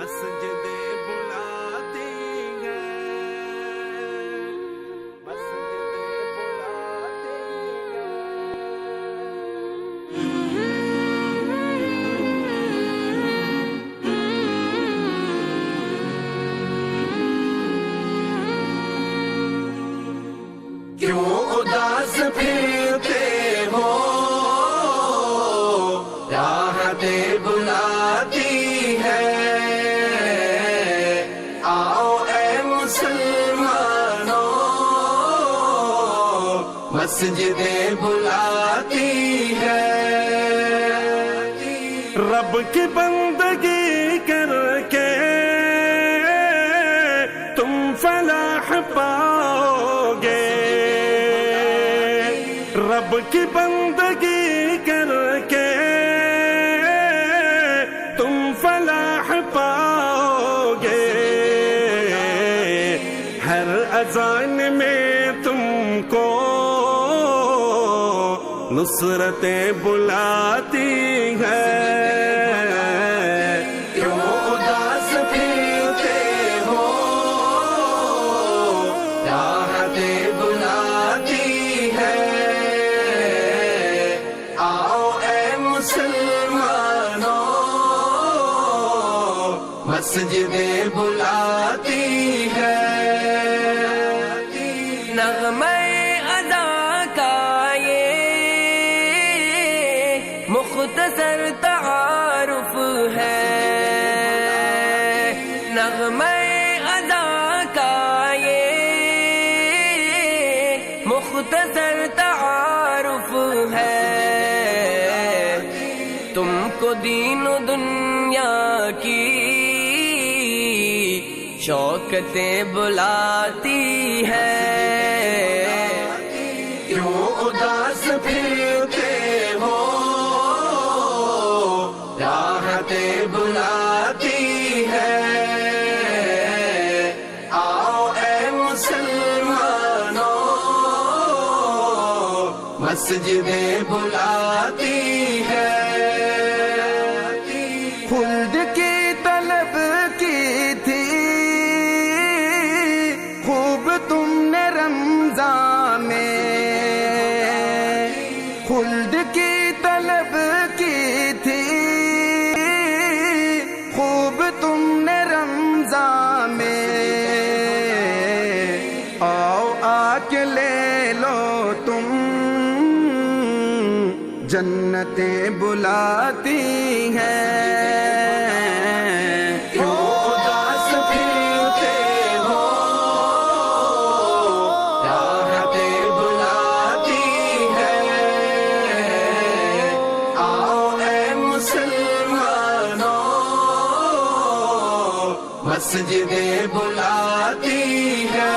مسجدیں بلاتی ہیں، مسجدیں بلاتی ہیں۔ کیوں اداس پھرتے ہو، راحتیں بلاتی ہے، آؤ اے مسلمانوں، مسجدیں بلاتی ہے۔ رب کی بندگی کر کے تم فلاح پاؤ گے، رب کی بندگی کر کے تم فلاح پاؤ گے، ہر اذان میں تم کو نصرتیں بلاتی ہیں۔ کیوں اداس پھرتے ہو، راحتیں بلاتی ہے، آؤ اے مسلمانوں، مسجدیں بلاتی ہے۔ نغمہ ادا کا یہ مختصر تعارف ہے، نغمہ ادا کا یہ مختصر تعارف ہے، تم کو دین و دنیا کی شوکتیں بلاتی ہے۔ کیوں اداس پھرتے ہو، راحتیں بلاتی ہے، آؤ اے مسلمانوں، مسجدیں بلاتی ہے۔ خلد کی طلب کی تھی خوب تم نے رمضان میں، خلد کی طلب کی تھی خوب تم نے رمضان میں، آؤ آ کے لے لو تم، جنتیں بلاتی ہیں۔ کیوں اداس پھرتے ہو، راحتیں بلاتی ہے، آؤ اے مسلمانوں، مسجدیں بلاتی ہے۔